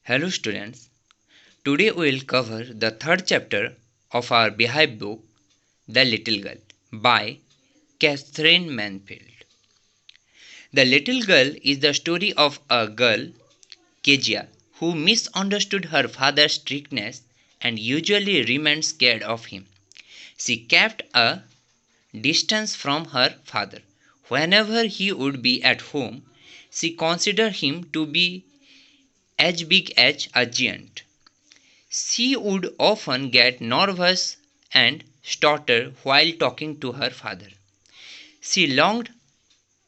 Hello students, today we will cover the third chapter of our Beehive book, The Little Girl by Catherine Manfield. The Little Girl is the story of a girl, Kezia, who misunderstood her father's strictness and usually remained scared of him. She kept a distance from her father. Whenever he would be at home, she considered him to be as big as a giant. She would often get nervous and stutter while talking to her father. She longed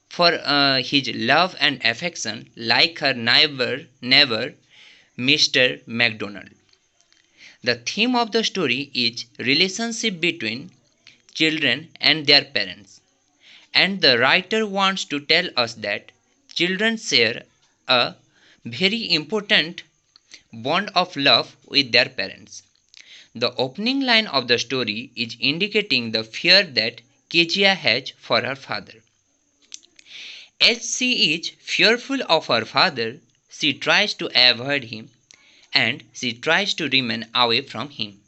for his love and affection like her neighbor Mr. MacDonald. The theme of the story is relationship between children and their parents. And the writer wants to tell us that children share a very important bond of love with their parents. The opening line of the story is indicating the fear that Kezia has for her father. As she is fearful of her father, she tries to avoid him and she tries to remain away from him.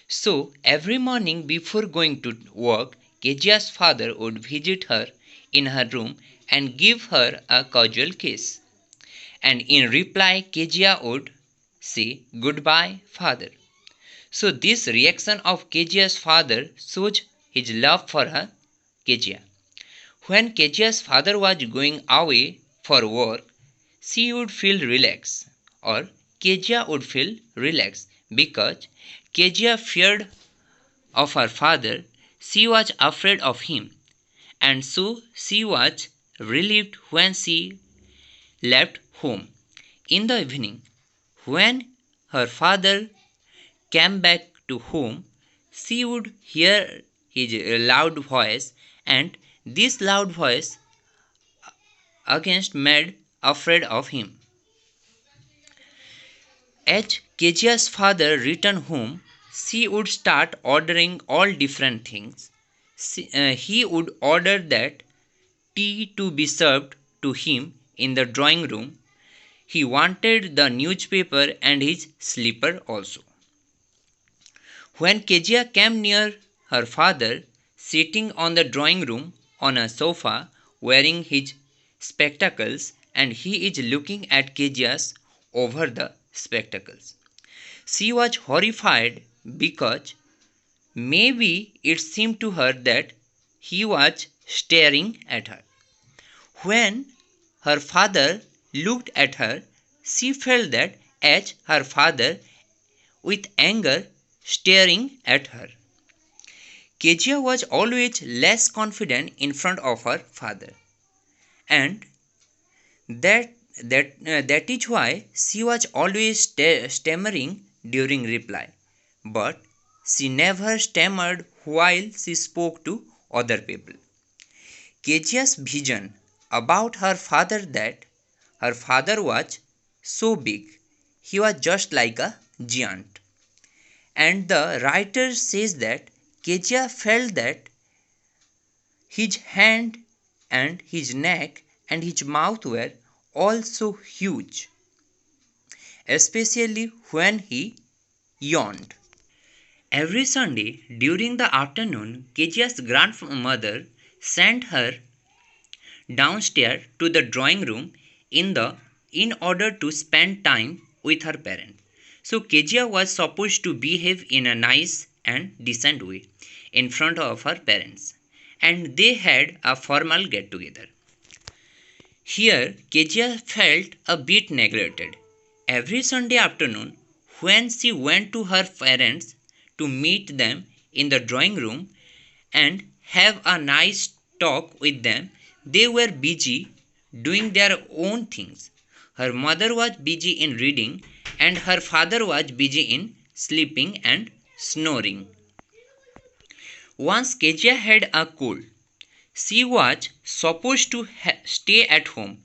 So, every morning before going to work, Kezia's father would visit her in her room and give her a casual kiss. And in reply, Kezia would say, "Goodbye, father." So, this reaction of Kezia's father shows his love for her, Kezia. When Kezia's father was going away for work, she would feel relaxed, or Kezia would feel relaxed because Kezia feared of her father, she was afraid of him, and so she was relieved when she left home. In the evening, when her father came back to home, she would hear his loud voice, and this loud voice against made afraid of him. As Kezia's father returned home, she would start ordering all different things. He would order that tea to be served to him in the drawing room. He wanted the newspaper and his slipper also. When Kezia came near her father, sitting on the drawing room on a sofa, wearing his spectacles, and he is looking at Kezia's over the spectacles, she was horrified because maybe it seemed to her that he was staring at her. When her father looked at her, she felt that as her father, with anger, staring at her. Kezia was always less confident in front of her father, and that is why she was always stammering during reply. But she never stammered while she spoke to other people. Kezia's vision about her father that her father was so big, he was just like a giant. And the writer says that Kezia felt that his hand and his neck and his mouth were also huge, especially when he yawned. Every Sunday during the afternoon, Kezia's grandmother sent her downstairs to the drawing room in order to spend time with her parents. So Kezia was supposed to behave in a nice and decent way in front of her parents, and they had a formal get together. Here Kezia felt a bit neglected. Every Sunday afternoon, when she went to her parents to meet them in the drawing room and have a nice talk with them, they were busy doing their own things. Her mother was busy in reading, and her father was busy in sleeping and snoring. Once Kezia had a cold. She was supposed to stay at home,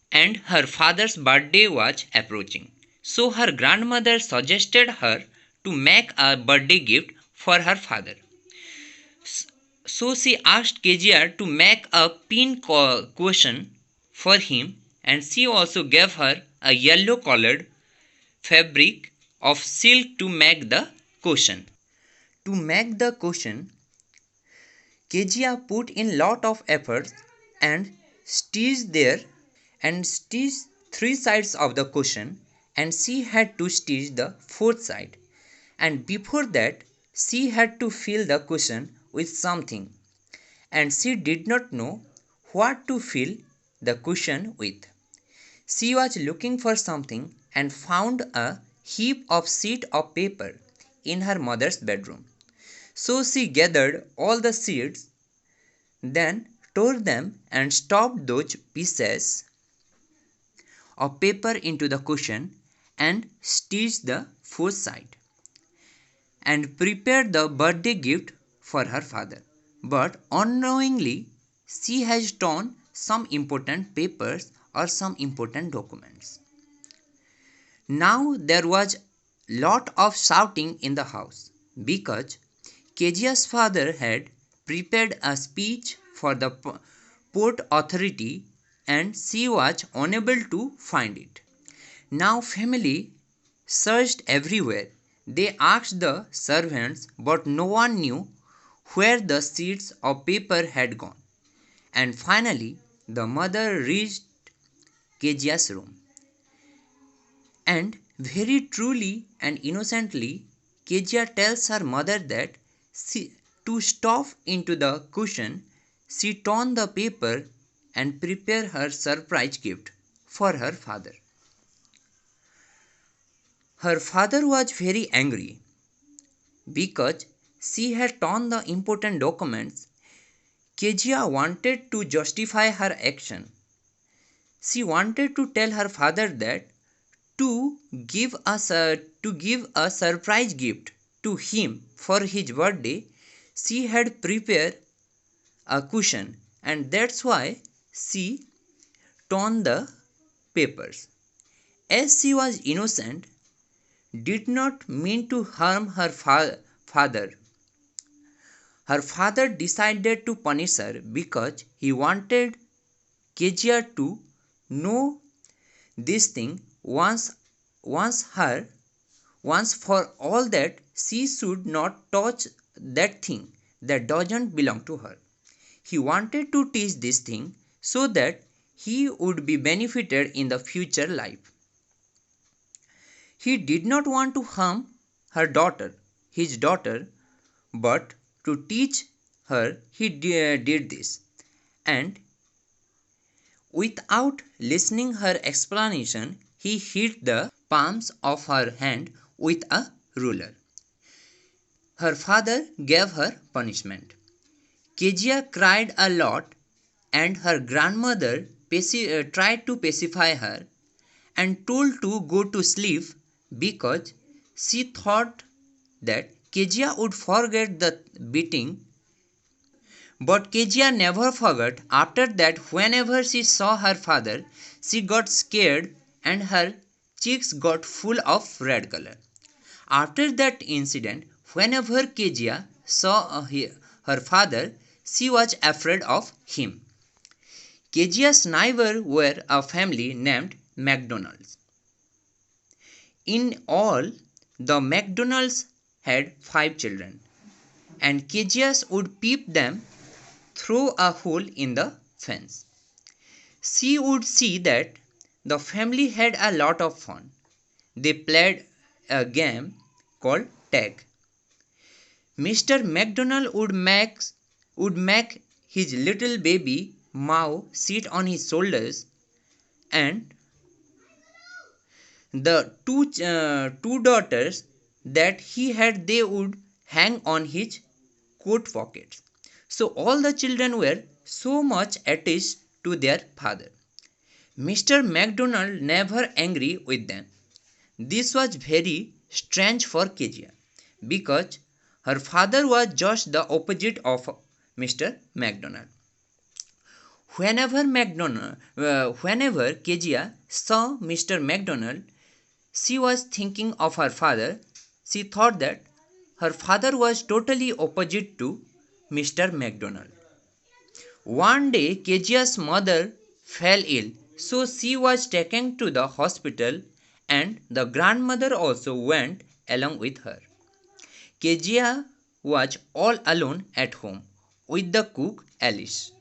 and her father's birthday was approaching. So her grandmother suggested her to make a birthday gift for her father. So she asked Kezia to make a pin question for him, and she also gave her a yellow colored fabric of silk to make the cushion. To make the cushion, Kezia put in lot of effort and stitched there and stitched three sides of the cushion, and she had to stitch the fourth side, and before that she had to fill the cushion with something, and she did not know what to fill the cushion with. She was looking for something and found a heap of sheets of paper in her mother's bedroom. So she gathered all the sheets, then tore them and stuffed those pieces of paper into the cushion and stitched the fourth side, and prepared the birthday gift for her father. But unknowingly, she has torn some important papers or some important documents. Now there was lot of shouting in the house because Kezia's father had prepared a speech for the port authority and she was unable to find it. Now family searched everywhere. They asked the servants, but no one knew where the sheets of paper had gone. And finally the mother reached Kezia's room. And very truly and innocently, Kezia tells her mother that to stuff into the cushion, she torn the paper and prepared her surprise gift for her father. Her father was very angry because she had torn the important documents. Kezia wanted to justify her action. She wanted to tell her father that to give a surprise gift to him for his birthday, she had prepared a cushion, and that's why she torn the papers. As she was innocent, did not mean to harm her father. Her father decided to punish her because he wanted Kezia to know this thing once for all, that she should not touch that thing that doesn't belong to her. He wanted to teach this thing so that he would be benefited in the future life. He did not want to harm his daughter, but to teach her he did this, and without listening her explanation, he hit the palms of her hand with a ruler. Her father gave her punishment. Kezia cried a lot, and her grandmother tried to pacify her and told to go to sleep because she thought that Kezia would forget the beating. But Kezia never forgot. After that, whenever she saw her father, she got scared and her cheeks got full of red color. After that incident, whenever Kezia saw her father, she was afraid of him. Kezia's neighbors were a family named McDonalds. In all, the McDonalds had 5 children, and Kezia would peep them through a hole in the fence. She would see that the family had a lot of fun. They played a game called tag. Mr. McDonald would make his little baby Mao sit on his shoulders, and the two daughters that he had, they would hang on his coat pockets. So all the children were so much attached to their father. Mr. McDonald never angry with them. This was very strange for Kezia because her father was just the opposite of Mr. McDonald. Whenever Kezia saw Mr. McDonald, she was thinking of her father. She thought that her father was totally opposite to Mr. McDonald. One day, Kezia's mother fell ill So she was taken to the hospital and the grandmother also went along with her. Kezia was all alone at home with the cook Alice.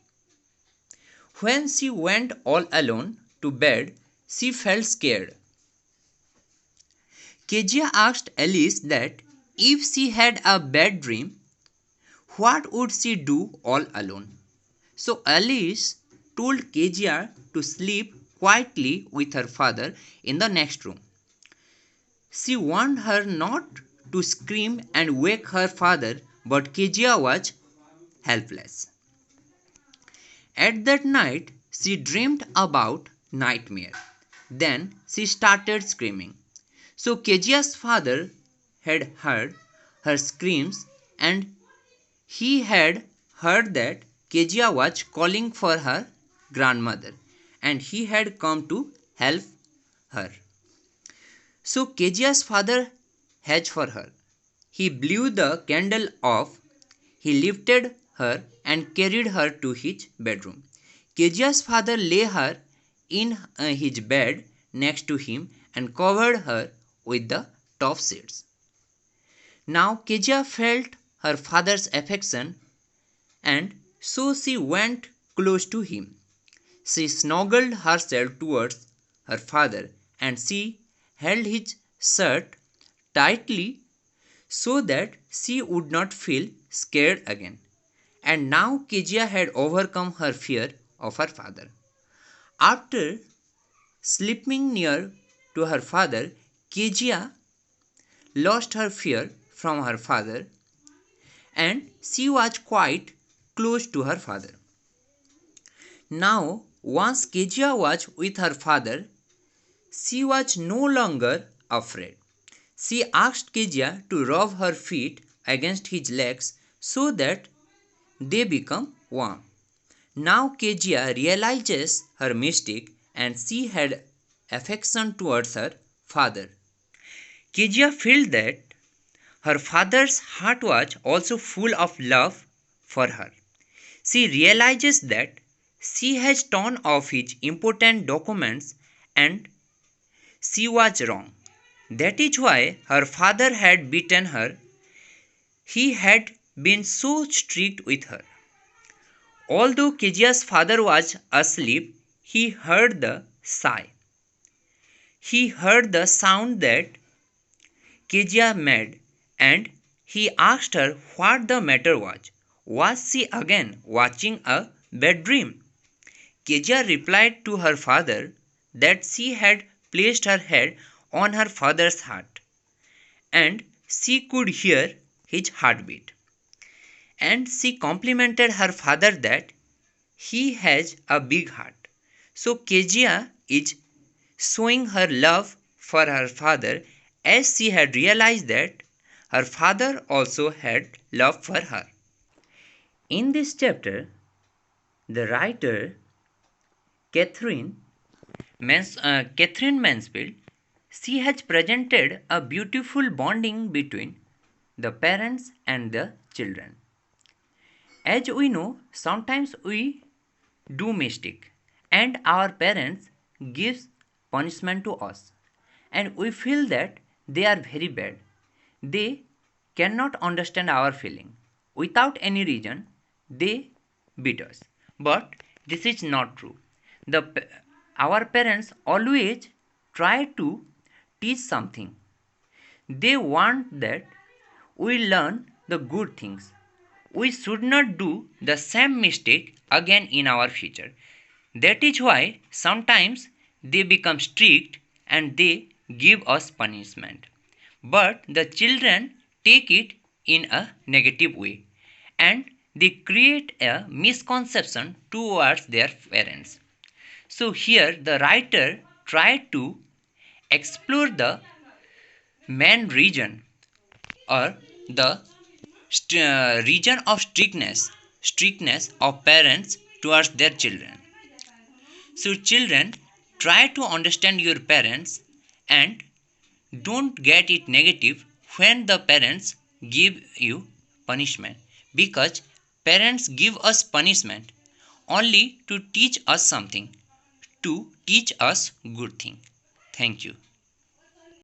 When she went all alone to bed, she felt scared. Kezia asked Alice that if she had a bad dream, what would she do all alone? So Alice told Kezia to sleep quietly with her father in the next room. She warned her not to scream and wake her father, but Kezia was helpless. At that night, she dreamed about nightmare. Then she started screaming. So Kejia's father had heard her screams and he had heard that Kezia was calling for her grandmother and he had come to help her. So Kejia's father hedged for her. He blew the candle off, he lifted her and carried her to his bedroom. Kejia's father lay her in his bed next to him and covered her with the top sheets. Now Kezia felt her father's affection and so she went close to him. She snuggled herself towards her father and she held his shirt tightly so that she would not feel scared again. And now Kezia had overcome her fear of her father. After sleeping near to her father, Kezia lost her fear from her father and she was quite close to her father. Now, once Kezia was with her father, she was no longer afraid. She asked Kezia to rub her feet against his legs so that they become warm. Now Kezia realizes her mistake and she had affection towards her father. Kezia felt that her father's heart was also full of love for her. She realizes that she has torn off his important documents and she was wrong. That is why her father had beaten her. He had been so strict with her. Although Kejia's father was asleep, he heard the sigh. He heard the sound that Kezia made and he asked her what the matter was. Was she again watching a bad dream? Kezia replied to her father that she had placed her head on her father's heart and she could hear his heartbeat. And she complimented her father that he has a big heart. So Kezia is showing her love for her father as she had realized that her father also had love for her. In this chapter, the writer Catherine Mansfield, she has presented a beautiful bonding between the parents and the children. As we know, sometimes we do mistake and our parents gives punishment to us and we feel that they are very bad. They cannot understand our feeling. Without any reason, they beat us. But this is not true. Our parents always try to teach something. They want that we learn the good things. We should not do the same mistake again in our future. That is why sometimes they become strict and they give us punishment. But the children take it in a negative way and they create a misconception towards their parents. So here the writer tried to explore the main reason or the region of strictness of parents towards their children. So children, try to understand your parents and don't get it negative when the parents give you punishment, because parents give us punishment only to teach us something, to teach us good thing. Thank you.